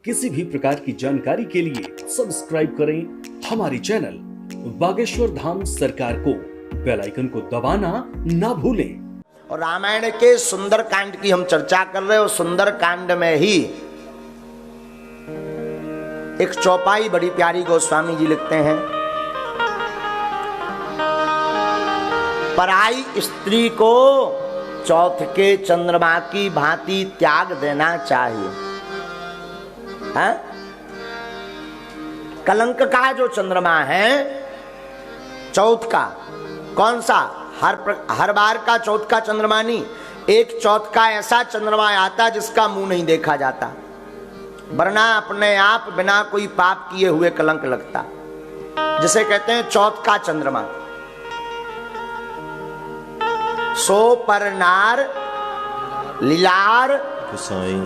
किसी भी प्रकार की जानकारी के लिए सब्सक्राइब करें हमारी चैनल बागेश्वर धाम सरकार को, बेल आइकन को दबाना ना भूलें। और रामायण के सुंदर कांड की हम चर्चा कर रहे हो। सुंदर कांड में ही एक चौपाई बड़ी प्यारी गोस्वामी जी लिखते हैं, पराई स्त्री को चौथ के चंद्रमा की भांति त्याग देना चाहिए। है? कलंक का जो चंद्रमा है चौथ का, कौन सा? हर बार का चौथ का चंद्रमा नहीं, एक चौथ का ऐसा चंद्रमा आता जिसका मुंह नहीं देखा जाता, वरना अपने आप बिना कोई पाप किए हुए कलंक लगता, जिसे कहते हैं चौथ का चंद्रमा। सो पर नार लीलार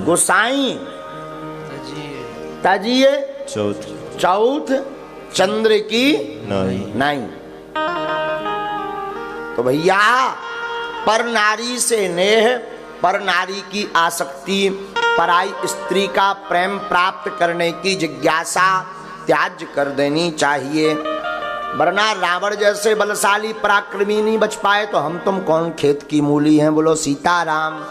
गोसाई तजिए चौथ चंद्र की नहीं। तो भैया पर नारी से नेह, पर नारी की आसक्ति, पराई स्त्री का प्रेम प्राप्त करने की जिज्ञासा त्याज कर देनी चाहिए, वरना रावण जैसे बलशाली पराक्रमी नहीं बच पाए तो हम तुम कौन खेत की मूली हैं। बोलो सीताराम।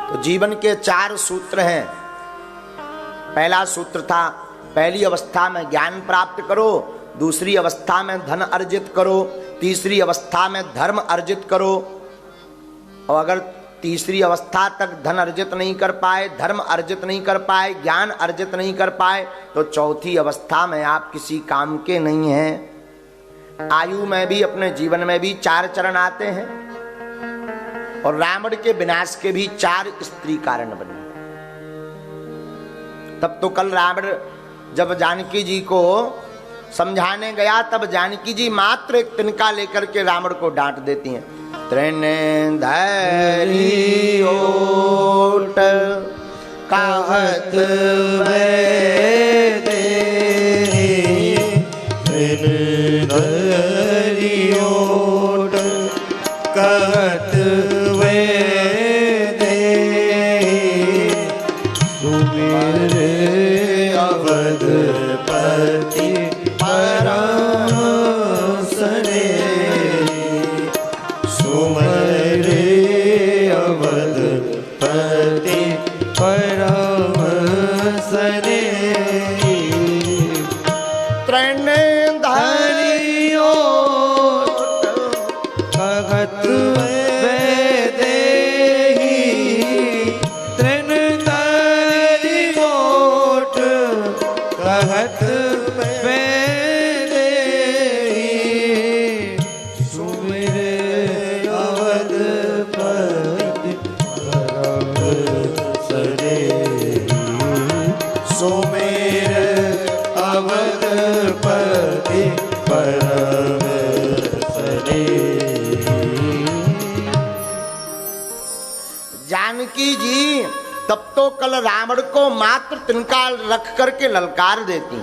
तो जीवन के 4 सूत्र हैं। पहला सूत्र था, पहली अवस्था में ज्ञान प्राप्त करो, दूसरी अवस्था में धन अर्जित करो, तीसरी अवस्था में धर्म अर्जित करो, और अगर तीसरी अवस्था तक धन अर्जित नहीं कर पाए, धर्म अर्जित नहीं कर पाए, ज्ञान अर्जित नहीं कर पाए, तो चौथी अवस्था में आप किसी काम के नहीं हैं। आयु में भी, अपने जीवन में भी 4 चरण आते हैं, और रावण के विनाश के भी 4 स्त्री कारण बने। तब तो कल रावण जब जानकी जी को समझाने गया, तब जानकी जी मात्र एक तिनका लेकर के रावण को डांट देती हैं। त्रिनें धैर्य ओट कहत वेदे, त्रिनें धैर्य ओट कहत वेदे, सुमिरे अवधपति परम सने, सुमिरे अवधपति परम सने। त्रिनें धैर्य ओट कहत वेदे, त्रिनें धैर्य ओट कहत वेदे, सुमिरे अवधपति परम सने, सुमिरे अवधपति परम सने। जानकी जी तब तो कल रावण को मात्र तिनका रख करके ललकार देती।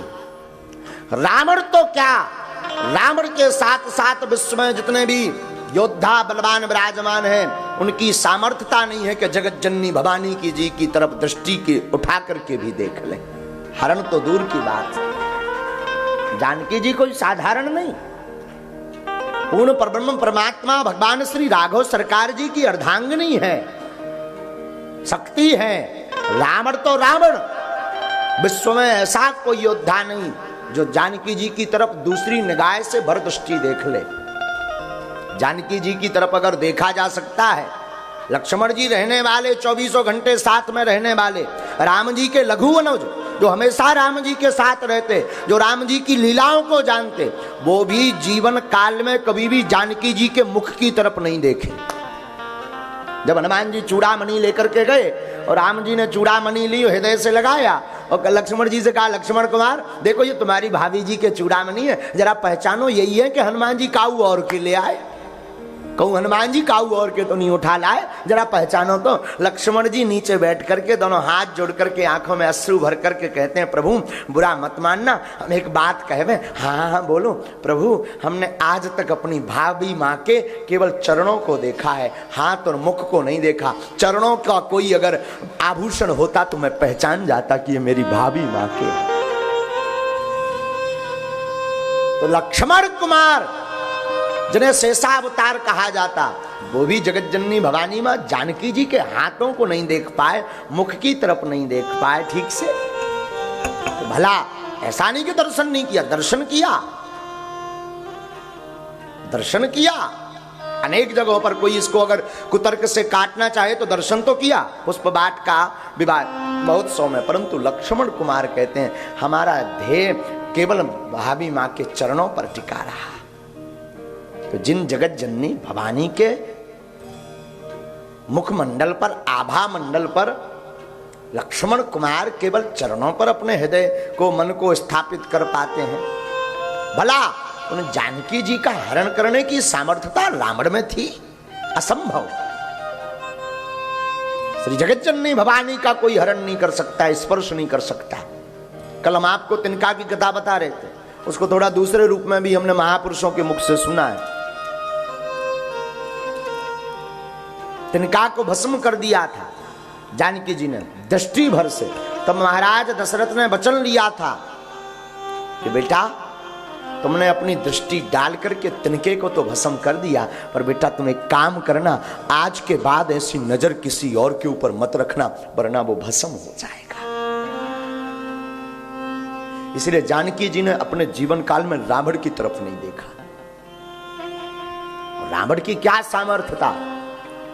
रावण तो क्या, रावण के साथ साथ विश्व में जितने भी योद्धा बलवान विराजमान हैं, उनकी सामर्थ्यता नहीं है कि जगत जननी भवानी की जी की तरफ दृष्टि के उठा करके भी देख लें। हरण तो दूर की बात, जानकी जी कोई साधारण नहीं, पूर्ण परब्रह्म परमात्मा भगवान श्री राघव सरकार जी की अर्धांगिनी है, शक्ति है। रावण तो रावण, विश्व में ऐसा कोई योद्धा नहीं जो जानकी जी की तरफ दूसरी निगाह से भर दृष्टि देख ले। जानकी जी की तरफ अगर देखा जा सकता है, लक्ष्मण जी रहने वाले 24 घंटे साथ में रहने वाले, राम जी के लघु अनुज जो हमेशा राम जी के साथ रहते, जो राम जी की लीलाओं को जानते, वो भी जीवन काल में कभी भी जानकी जी के मुख की तरफ नहीं देखे। जब हनुमान जी चूड़ामणि लेकर के गए और राम जी ने चूड़ामणि ली, हृदय से लगाया और लक्ष्मण जी से कहा, लक्ष्मण कुमार देखो ये तुम्हारी भाभी जी के चूड़ामणि है, जरा पहचानो, यही है कि हनुमान जी काऊ और के ले आए। कहूं हनुमान जी काऊ और के तो नहीं उठा लाए, जरा पहचानो तो। लक्ष्मण जी नीचे बैठ करके दोनों हाथ जोड़ करके आंखों में अश्रु भर करके कहते हैं प्रभु बुरा मत मानना, हम एक बात कहवे। हाँ हाँ बोलो प्रभु, हमने आज तक अपनी भाभी माँ के केवल चरणों को देखा है, हाथ और मुख को नहीं देखा। चरणों का कोई अगर आभूषण होता तो मैं पहचान जाता कि ये मेरी भाभी माँ के। तो लक्ष्मण कुमार जिन्हें शेषावतार कहा जाता, वो भी जगत जननी भवानी मां जानकी जी के हाथों को नहीं देख पाए, मुख की तरफ नहीं देख पाए ठीक से। तो भला ऐसा नहीं कि दर्शन नहीं किया, दर्शन किया, दर्शन किया। अनेक जगहों पर कोई इसको अगर कुतर्क से काटना चाहे तो दर्शन तो किया, पुष्प बाट का विवाह महोत्सव में, परंतु लक्ष्मण कुमार कहते हैं हमारा ध्येय केवल भाभी मां के चरणों पर टिका रहा। तो जिन जगत जननी भवानी के मुखमंडल पर, आभा मंडल पर लक्ष्मण कुमार केवल चरणों पर अपने हृदय को, मन को स्थापित कर पाते हैं, भला उन जानकी जी का हरण करने की सामर्थ्यता रावण में थी? असंभव। श्री जगत जननी भवानी का कोई हरण नहीं कर सकता, स्पर्श नहीं कर सकता। कल हम आपको तिनका की कथा बता रहे थे, उसको थोड़ा दूसरे रूप में भी हमने महापुरुषों के मुख से सुना है। तिनका को भस्म कर दिया था जानकी जी ने दृष्टि भर से, तब महाराज दशरथ ने वचन लिया था कि बेटा तुमने अपनी दृष्टि डाल करके तिनके को तो भस्म कर दिया, पर बेटा तुम एक काम करना, आज के बाद ऐसी नजर किसी और के ऊपर मत रखना, वरना वो भस्म हो जाएगा। इसलिए जानकी जी ने अपने जीवन काल में रावण की तरफ नहीं देखा। रावण की क्या सामर्थ्य था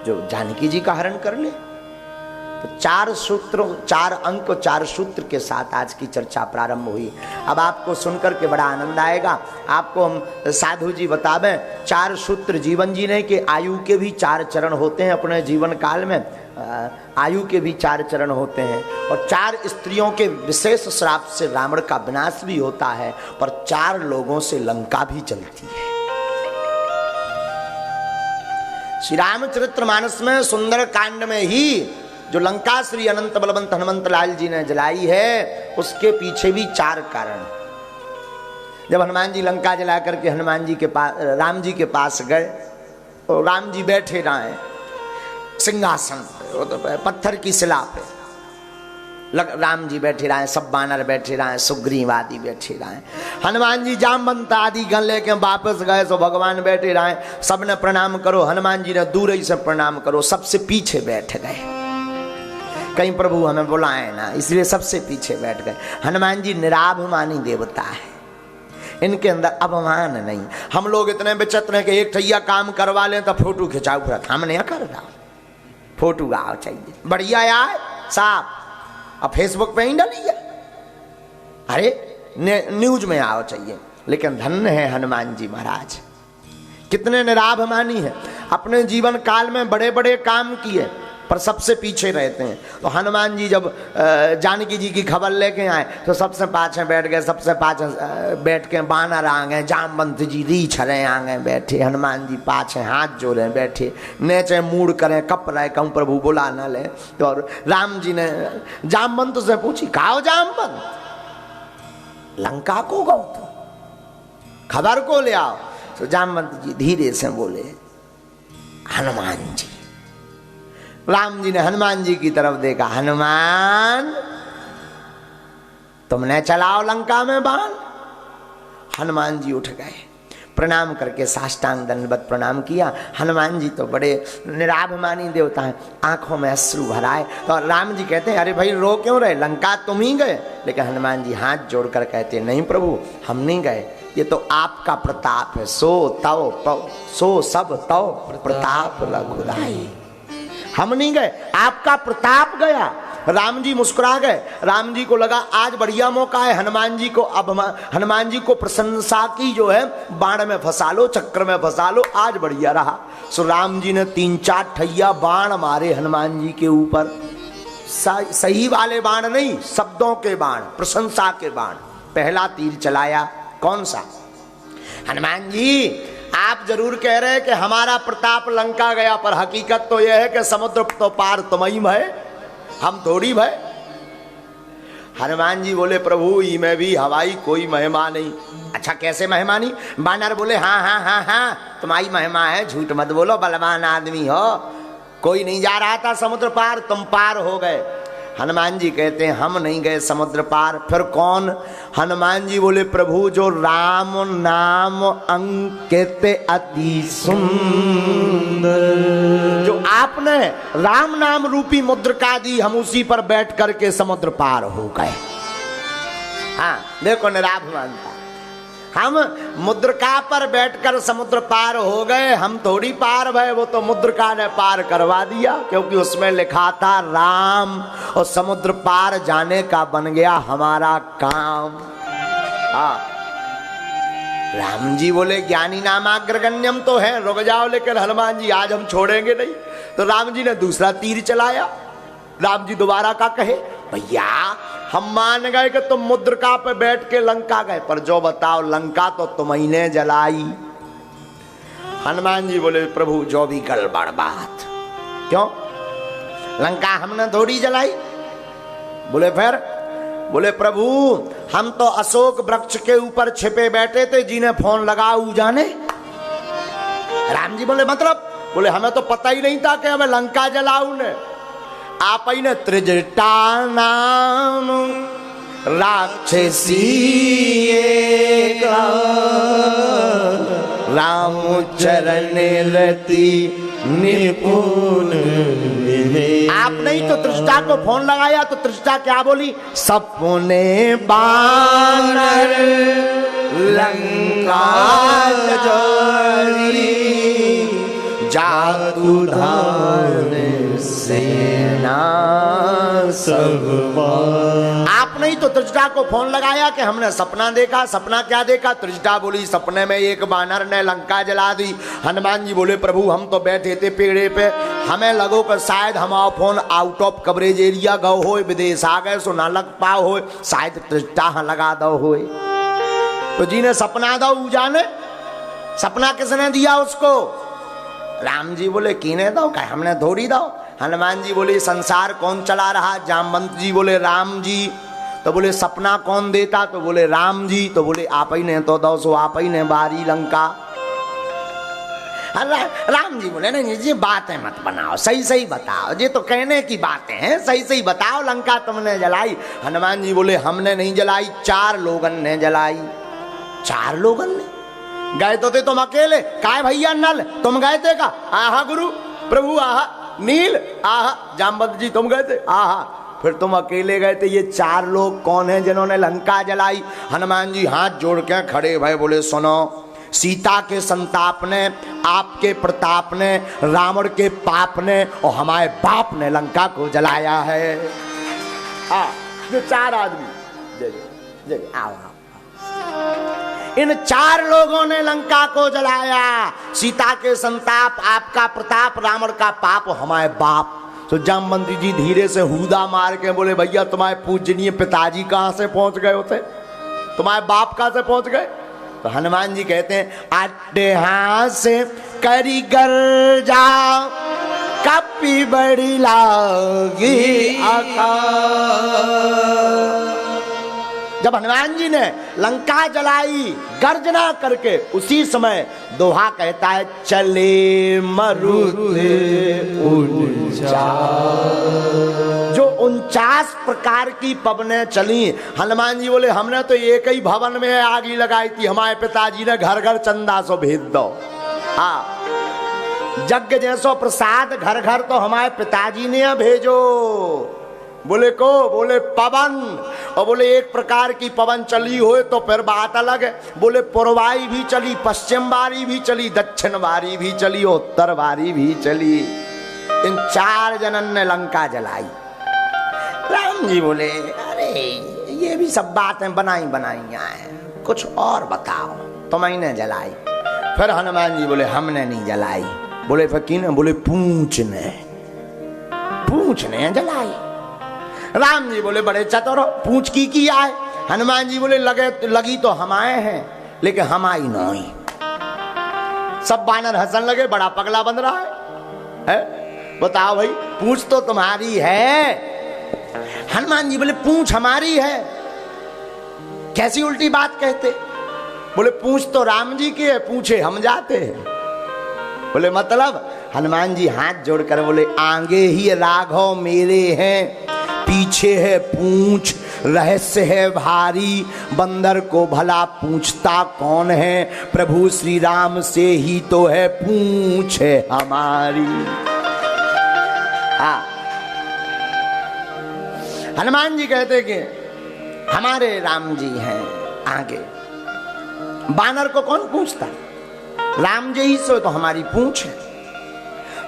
जो जानकी जी का हरण कर ले? तो 4 सूत्रों, 4 अंक, 4 सूत्र के साथ आज की चर्चा प्रारंभ हुई। अब आपको सुनकर के बड़ा आनंद आएगा। आपको हम साधु जी बतावें 4 सूत्र जीवन जीने के, आयु के भी 4 चरण होते हैं अपने जीवन काल में, आयु के भी 4 चरण होते हैं। और 4 स्त्रियों के विशेष श्राप से रावण का विनाश भी होता है, पर 4 लोगों से लंका भी जलती है। श्री रामचरितमानस में सुंदर कांड में ही जो लंका श्री अनंत बलवंत हनुमंत लाल जी ने जलाई है, उसके पीछे भी 4 कारण। जब हनुमान जी लंका जला करके हनुमान जी के पास, राम जी के पास गए, तो राम जी बैठे रहे सिंहासन पे, पत्थर की शिला पे राम जी बैठे रहे, सब बानर बैठे रहे, सुग्रीव आदि बैठे रहे, हनुमान जी जामवंत आदि गण लेके वापस गए, तो भगवान बैठे रहे, सबने प्रणाम करो, हनुमान जी ने दूर ही से प्रणाम करो, सबसे पीछे बैठ गए। कहीं प्रभु हमें बुलाए ना, इसलिए सबसे पीछे बैठ गए। हनुमान जी निराभिमानी देवता है, इनके अंदर अभिमान नहीं। हम लोग इतने विचित्र हैं कि एक ठैया काम करवा लें तो फोटो खिंचाओ, फिर हम नहीं कर रहा, फोटो आओ चाहिए, बढ़िया यार साहब, अब फेसबुक पे ही डालिए, अरे न्यूज में आओ चाहिए। लेकिन धन्य है हनुमान जी महाराज, कितने निराभिमानी है। अपने जीवन काल में बड़े बड़े काम किए, पर सबसे पीछे रहते हैं। तो हनुमान जी जब जानकी जी की खबर लेके आए, तो सबसे पाछे बैठ गए, सबसे पाछे बैठ के बानर आ गए, जामवंत जी रीछ रहे आ गए बैठे, हनुमान जी पाछे हाथ जोड़े बैठे, नेचे मूड करें, कप रहे, कहूँ प्रभु बुला न ले। तो और राम जी ने जामवंत से पूछी, खाओ जामवंत, लंका को गो तो खबर को ले आओ। तो जामवंत जी धीरे से बोले हनुमान जी। राम जी ने हनुमान जी की तरफ देखा, हनुमान तुमने चलाओ लंका में बाण। हनुमान जी उठ गए, प्रणाम करके साष्टांग दंडवत प्रणाम किया। हनुमान जी तो बड़े निराभिमानी देवता हैं, आंखों में अश्रु भराए। तो राम जी कहते हैं, अरे भाई रो क्यों रहे, लंका तुम ही गए। लेकिन हनुमान जी हाथ जोड़कर कहते, नहीं प्रभु हम नहीं गए, ये तो आपका प्रताप है, सो सब तव प्रताप रघुराई, हम नहीं गए, आपका प्रताप गया। राम जी मुस्कुरा गए। राम जी को लगा आज बढ़िया मौका है हनुमान जी को, अब हनुमान जी को प्रशंसा की जो है बाण में फंसा लो, चक्र में फंसा लो, आज बढ़िया रहा। सो राम जी ने 3-4 ठैया बाण मारे हनुमान जी के ऊपर, सही वाले बाण नहीं, शब्दों के बाण, प्रशंसा के बाण। पहला तीर चलाया, कौन सा? हनुमान जी आप जरूर कह रहे हैं कि हमारा प्रताप लंका गया, पर हकीकत तो यह है कि समुद्र तो पार तुम्ही भय, हम थोड़ी भय। हनुमान जी बोले प्रभु ई में भी हवाई कोई महिमा नहीं। अच्छा कैसे महिमा नहीं? बानर बोले हाँ हाँ हाँ हाँ तुम्हारी महिमा है, झूठ मत बोलो, बलवान आदमी हो। कोई नहीं जा रहा था समुद्र पार, तुम पार हो गए। हनुमान जी कहते हैं हम नहीं गए समुद्र पार, फिर कौन? हनुमान जी बोले प्रभु जो राम नाम अंकित अति सुंदर, जो आपने राम नाम रूपी मुद्रिका दी, हम उसी पर बैठ करके समुद्र पार हो गए। हाँ देखो निराभिमानता, हम मुद्रिका पर बैठकर समुद्र पार हो गए, हम थोड़ी पार भय, वो तो मुद्रिका ने पार करवा दिया, क्योंकि उसमें लिखा था राम, और समुद्र पार जाने का बन गया हमारा काम। हाँ राम जी बोले ज्ञानी नामाग्रगण्यम तो है, रुक जाओ, लेकिन हनुमान जी आज हम छोड़ेंगे नहीं। तो राम जी ने दूसरा तीर चलाया। राम जी दोबारा का कहे भैया हम मान गए कि तुम मुद्रिका पे बैठ के लंका गए, पर जो बताओ लंका तो तुम्ही ने जलाई। हनुमान जी बोले प्रभु जो भी गड़बड़ बात, क्यों? लंका हमने थोड़ी जलाई। बोले फिर? बोले प्रभु हम तो अशोक वृक्ष के ऊपर छिपे बैठे थे, जिन्हें फोन लगाऊ जाने। राम जी बोले मतलब? बोले हमें तो पता ही नहीं था कि हमें लंका जलाऊ ने। आप ही ने त्रिजटा नाम राक्षसी राम चरण रति निपुण। आप नहीं तो त्रिजटा को फोन लगाया तो त्रिजटा क्या बोली? सपने बानर लंका जारी जादू धान सेना सब। आप नहीं तो त्रिजटा को फोन लगाया कि हमने सपना देखा। सपना क्या देखा? त्रिजटा बोली सपने में एक बानर ने लंका जला दी। हनुमान जी बोले प्रभु हम तो बैठे थे पेड़े पे, हमें लगो कि शायद हमारा phone out of coverage area go हो, विदेश आ गए सो ना लग पाओ हो, शायद त्रिजटा लगा दो हो। तो जी ने सपना दो जाने, सपना किसने दिया उसको? राम जी बोले कीने दो, क्या हमने थोड़ी दो। हनुमान जी बोले संसार कौन चला रहा? जामवंत जी बोले राम जी। तो बोले सपना कौन देता? तो बोले राम जी। तो बोले आप ही ने तो दो, सो आप ही ने बारी लंका। राम जी बोले नहीं जी बातें मत बनाओ, सही सही बताओ, ये तो कहने की बातें हैं, सही सही बताओ लंका तुमने जलाई। हनुमान जी बोले हमने नहीं जलाई, 4 लोगन ने जलाई। 4 लोगन ने? गए तो थे तुम अकेले, काय भैया नल तुम गए थे का? आहा गुरु प्रभु आहा, नील आहा, जामवंत जी तुम गए थे आहा, फिर तुम अकेले गए थे। ये 4 लोग कौन हैं जिन्होंने लंका जलाई? हनुमान जी हाथ जोड़ के खड़े भय बोले सुनो, सीता के संताप ने, आपके प्रताप ने, रावण के पाप ने और हमारे बाप ने लंका को जलाया है। जो 4 आदमी जय आओ, इन 4 लोगों ने लंका को जलाया। सीता के संताप, आपका प्रताप, रावण का पाप, हमारे बाप। तो जामवंत जी धीरे से हूदा मार के बोले भैया तुम्हारे पूजनीय पिताजी कहां से पहुंच गए होते? तुम्हारे बाप कहां से पहुंच गए? तो हनुमान जी कहते हैं अड्डे हाथ से करी गर्जा कपी बड़ी लागी आका। जब हनुमान जी ने लंका जलाई गर्जना करके, उसी समय दोहा कहता है चले मरुत 49। जो 49 प्रकार की पवनें चली। हनुमान जी बोले हमने तो एक ही भवन में आग लगाई थी, हमारे पिताजी ने घर घर चंदा सो भेज दो। हाँ यज्ञ जैसो प्रसाद घर घर तो हमारे पिताजी ने भेजो। बोले को? बोले पवन। और बोले एक प्रकार की पवन चली हो तो फिर बात अलग है। बोले पूर्वाई भी चली, पश्चिम वारी भी चली, दक्षिण वारी भी चली, उत्तर वारी भी चली। इन 4 जनन ने लंका जलाई। राम जी बोले अरे ये भी सब बातें बनाई हैं, कुछ और बताओ, तुमने जलाई। फिर हनुमान जी बोले हमने नहीं जलाई। बोले फिर किने? बोले पूंछ ने जलाई। राम जी बोले बड़े चतुर हो, पूंछ की आए? हनुमान जी बोले लगी तो हमारे हैं, लेकिन हमारी नहीं। सब बानर हंसने लगे, बड़ा पगला बन रहा है? बताओ भाई, पूंछ तो तुम्हारी है। हनुमान जी बोले पूंछ हमारी है, कैसी उल्टी बात कहते? बोले पूंछ तो राम जी की है, पूछे हम जाते हैं। बोले मतलब? हनुमान जी हाथ जोड़कर बोले आगे ही राघव मेरे हैं, पीछे है पूंछ, रहस्य है भारी, बंदर को भला पूछता कौन है, प्रभु श्री राम से ही तो है पूंछ है हमारी। हाँ, हनुमान जी कहते कि हमारे राम जी हैं आगे, बानर को कौन पूछता, राम जी ही से तो हमारी पूंछ है।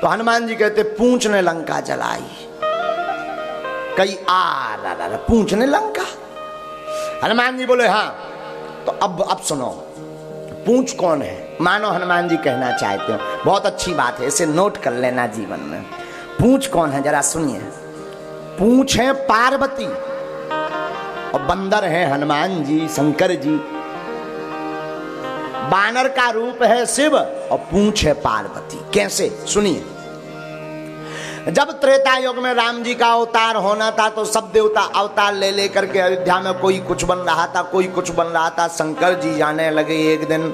तो हनुमान जी कहते पूंछ ने लंका जलाई, कई पूंछ ने लंका। हनुमान जी बोले हाँ, तो अब सुनो, पूंछ कौन है? मानो हनुमान जी कहना चाहते हो, बहुत अच्छी बात है, इसे नोट कर लेना जीवन में। पूंछ कौन है जरा सुनिए। पूंछ है पार्वती और बंदर है हनुमान जी, शंकर जी। बानर का रूप है शिव और पूंछ है पार्वती। कैसे? सुनिए। जब त्रेता युग में राम जी का अवतार होना था तो सब देवता अवतार ले लेकर के अयोध्या में कोई कुछ बन रहा था, कोई कुछ बन रहा था। शंकर जी जाने लगे एक दिन,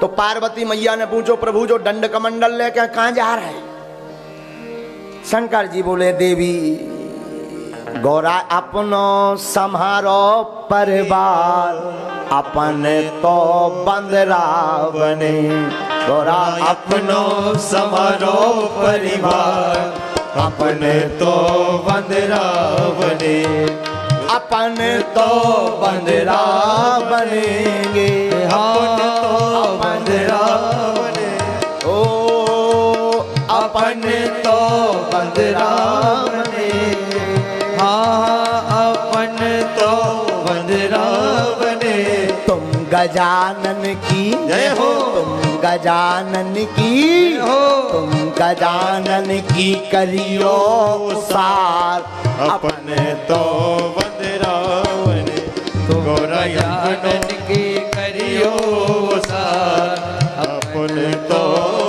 तो पार्वती मैया ने पूछो प्रभु जो दंड कमंडल लेकर कहां जा रहे हैं? शंकर जी बोले देवी गौरा अपनो सम्हारो परिवार, अपने तो बंदरा बने। गौरा अपनो सम्हारो परिवार, अपने तो बंदरा बने। अपने तो बंदरा बनेंगे, अपने तो बंदरा बने। ओ अपने तो बंदरा बने। हाँ अपने तो बंदरा बने। तुम गजानन की जय हो, तुम गजानन की हो, तुम गजानन की करियो सार। अपने तो बंदरा बने। गौरा यानन की करियो सार, अपने तो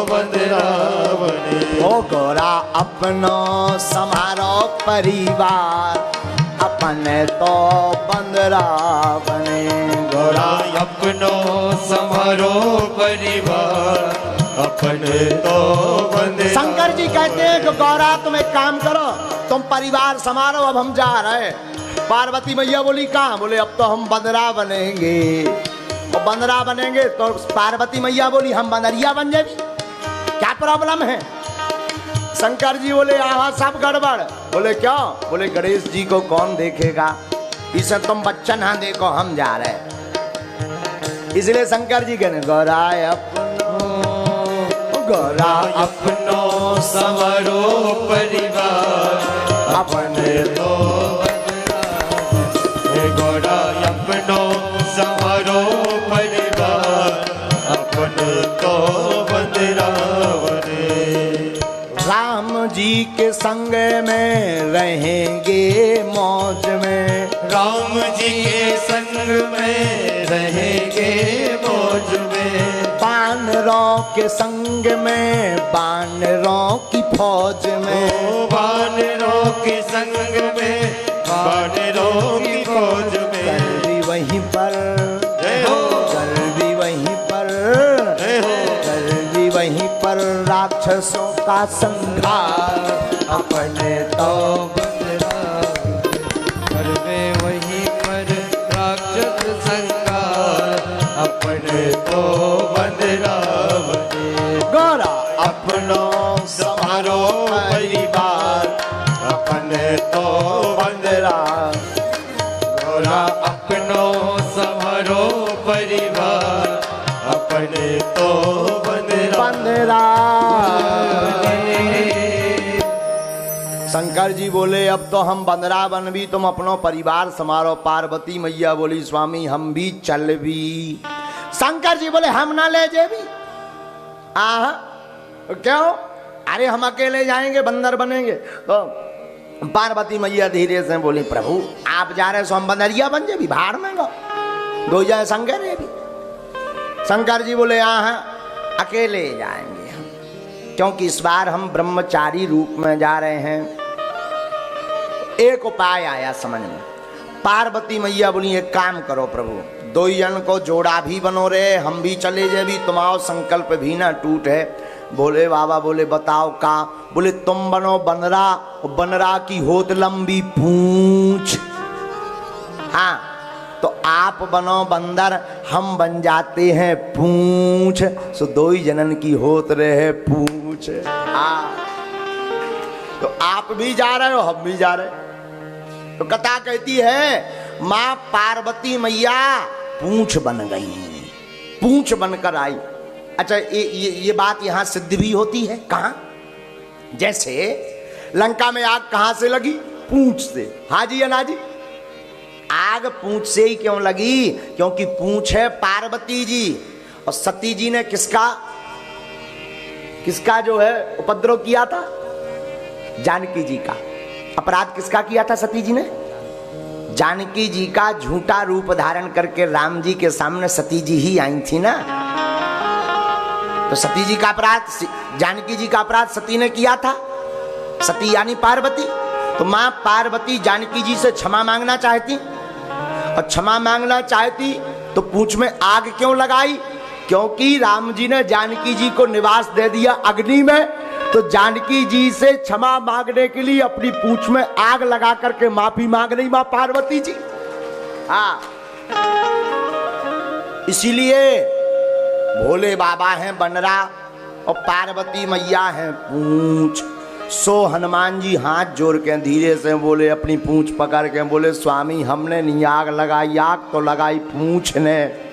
बंदरा बने। ओ गौरा अपनो समारो परिवार, अपने तो बंदरा बने। गौरा अपनो समारो परिवार, अपने तो बंदरा। शंकर जी कहते हैं कि गौरा तुम एक काम करो, तुम परिवार समारो, अब हम जा रहे हैं। पार्वती मैया बोली कहाँ? बोले अब तो हम बंदरा बनेंगे। और बंदरा बनेंगे तो पार्वती मैया बोली हम बंदरिया बन जाएगी, क्या प्रॉब्लम है? शंकर जी बोले आहा सब गड़बड़। बोले क्यों? बोले गणेश जी को कौन देखेगा, इसे तुम बच्चन हाँ देखो, हम जा रहे हैं। इसलिए शंकर जी कहने गौरा गौरा अपनो समारो परिवार, अपने तो गौरा अपनो समारो परिवार, अपने तो बंदरा बने। राम जी के संग में रहेंगे मौज में, राम जी के संग में रहेंगे मौज में। बानरों के संग में बानरों की फौज में, बानरों के संग में बानरों की फौज में। कल भी वहीं पर, जय हो, कल भी वहीं पर, जय हो, कल भी वहीं पर राक्षसों का संहार। अपने तो बंदरा करवे वहीं पर राक्षस संहार, अपने तो बंदरा बने। गौरा अपनो समारो परिवार, अपने तो बंदरा। गौरा अपनो समारो परिवार, अपने तो बंदरा बंदरा। शंकर जी बोले अब तो हम बंदरा बन भी, तुम अपनो परिवार समारो। पार्वती मैया बोली स्वामी हम भी चल भी। शंकर जी बोले हम ना ले जे भी। आहा क्यों? अरे हम अकेले जाएंगे, बंदर बनेंगे। तो पार्वती मैया धीरे से बोली प्रभु आप जा रहे सो हम बंदरिया बन जे भी, भाड़ में गो दो जाए शंकर भी। शंकर जी बोले आहा अकेले जाएंगे हम, क्योंकि इस बार हम ब्रह्मचारी रूप में जा रहे हैं। एक उपाय आया समझ में। पार्वती मैया बोली एक काम करो प्रभु, दो जन को जोड़ा भी बनो रे, हम भी चले जाए भी, तुम्हारा संकल्प भी ना टूटे। बोले बाबा, बोले बताओ का? बोले तुम बनो बनरा, बनरा की होत लंबी पूंछ। हाँ, तो आप बनो बंदर, हम बन जाते हैं पूंछ। सो दो ही जनन की होत रहे पूंछ। हाँ, तो आप भी जा रहे हो, हम भी जा रहे। तो कथा कहती है माँ पार्वती मैया पूंछ बन गई, पूंछ बनकर आई। अच्छा, ये बात यहां सिद्ध भी होती है। कहां? जैसे लंका में आग कहां से लगी? पूंछ से। हाँ जी या ना जी? आग पूंछ से ही क्यों लगी? क्योंकि पूंछ है पार्वती जी, और सती जी ने किसका जो है उपद्रव किया था? जानकी जी का। अपराध किसका किया था सती जी ने? जानकी जी का झूठा रूप धारण करके राम जी के सामने सती जी ही आई थी ना। तो सती जी का अपराध, जानकी जी का अपराध सती ने किया था। सती यानी पार्वती। तो मां पार्वती जानकी जी से क्षमा मांगना चाहती, और क्षमा मांगना चाहती तो पूंछ में आग क्यों लगाई? क्योंकि राम जी ने जानकी जी को निवास दे दिया अग्नि में, तो जानकी जी से क्षमा मांगने के लिए अपनी पूंछ में आग लगा करके माफी मांग रही मां पार्वती जी। हाँ, इसीलिए भोले बाबा हैं बनरा और पार्वती मैया हैं पूंछ। सो हनुमान जी हाथ जोड़ के धीरे से बोले, अपनी पूंछ पकड़ के बोले, स्वामी हमने नहीं आग लगाई, आग तो लगाई पूंछ ने।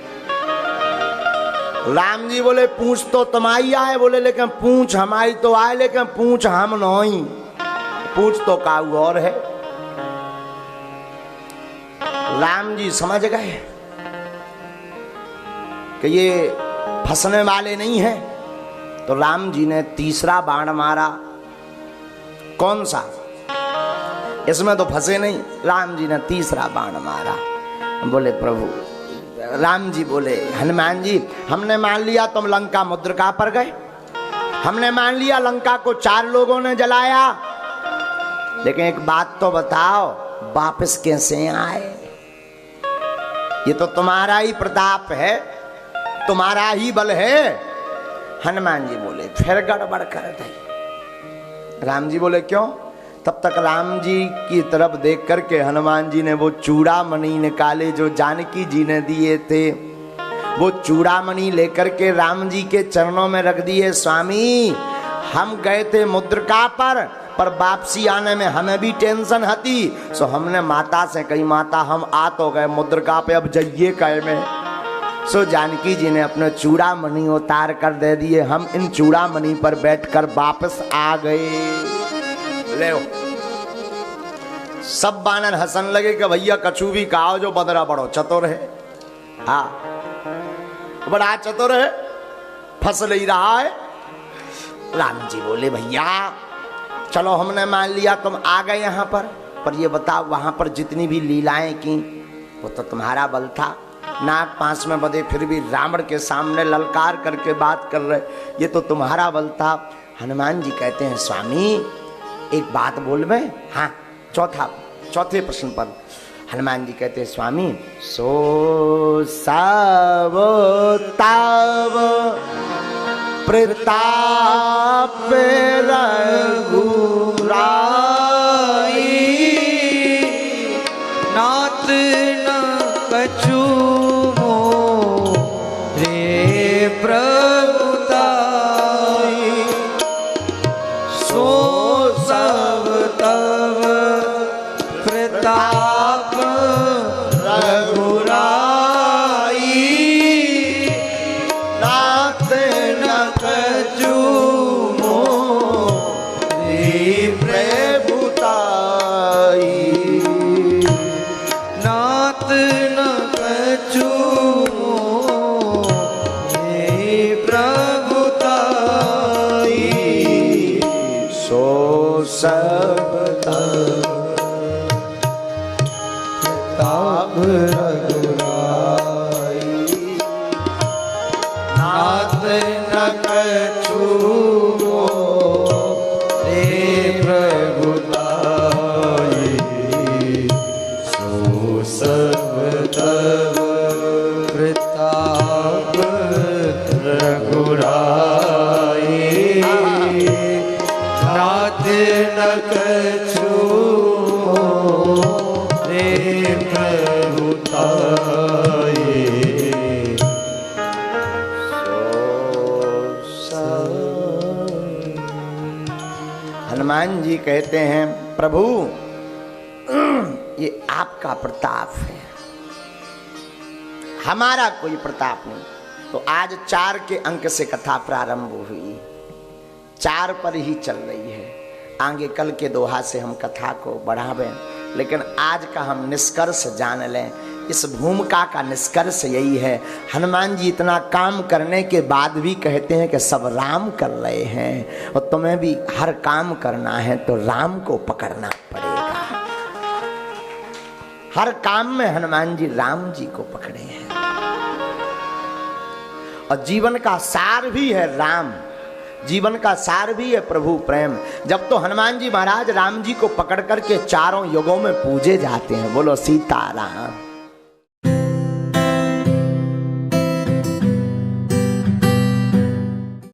राम जी बोले पूंछ तो तुम्हारी आए, बोले लेकिन पूंछ हमारी तो आए, लेकिन पूंछ हम नहीं, पूंछ तो काऊ और है। राम जी समझ गए कि ये फंसने वाले नहीं हैं, तो राम जी ने तीसरा बाण मारा। कौन सा? इसमें तो फंसे नहीं। राम जी ने तीसरा बाण मारा। बोले प्रभु, राम जी बोले हनुमान जी, हमने मान लिया तुम लंका मुद्रिका पर गए, हमने मान लिया लंका को 4 लोगों ने जलाया, लेकिन एक बात तो बताओ, वापस कैसे आए? ये तो तुम्हारा ही प्रताप है, तुम्हारा ही बल है। हनुमान जी बोले फिर गड़बड़ कर दी। राम जी बोले क्यों? तब तक राम जी की तरफ देख करके हनुमान जी ने वो चूड़ामणि निकाले जो जानकी जी ने दिए थे। वो चूड़ामणि लेकर के राम जी के चरणों में रख दिए। स्वामी, हम गए थे मुद्रिका पर वापसी आने में हमें भी टेंशन हती, सो हमने माता से कही, माता हम आ तो गए मुद्रिका पे, अब जाइए कहे में। सो जानकी जी ने अपने चूड़ामणि उतार कर दे दिए। हम इन चूड़ामणि पर बैठकर वापस आ गए। ले सब बानर हंसन लगे कि भैया कछु भी कहो, जो बदरा बड़ो चतुर है। हाँ, बड़ा चतुर है, फंस नहीं रहा है। राम जी बोले भैया चलो, हमने मान लिया तुम आ गए यहाँ पर ये बताओ वहां पर जितनी भी लीलाएं की वो तो तुम्हारा बल था। नाक पांच में बधे फिर भी रावण के सामने ललकार करके बात कर रहे, ये तो तुम्हारा बल था। हनुमान जी कहते हैं स्वामी एक बात बोल में। हाँ, चौथे प्रश्न पर हनुमान जी कहते हैं स्वामी, सो सब तब प्रताप रघुराई, नाथ न कछु रे प्रभुताई, सो सब तब प्रताप रघुराई, नाथ न कछु रे प्रभुताई, नाथ न कछु रे प्रभुताई, सो सब ताप रघुराई, नाथ न सब तब प्रताप रघुराई नाथ न कछु रे प्रभुताई हनुमान जी कहते हैं प्रभु ये आपका प्रताप है, हमारा कोई प्रताप नहीं। तो आज 4 के अंक से कथा प्रारंभ हुई, 4 पर ही चल रही है। आगे कल के दोहा से हम कथा को बढ़ावें, लेकिन आज का हम निष्कर्ष जान लें। इस भूमिका का निष्कर्ष यही है, हनुमान जी इतना काम करने के बाद भी कहते हैं कि सब राम कर रहे हैं और तुम्हें भी हर काम करना है तो राम को पकड़ना पड़ेगा। हर काम में हनुमान जी राम जी को पकड़े हैं और जीवन का सार भी है राम, जीवन का सार भी है प्रभु प्रेम। जब तो हनुमान जी महाराज राम जी को पकड़ करके चारों युगों में पूजे जाते हैं। बोलो सीताराम।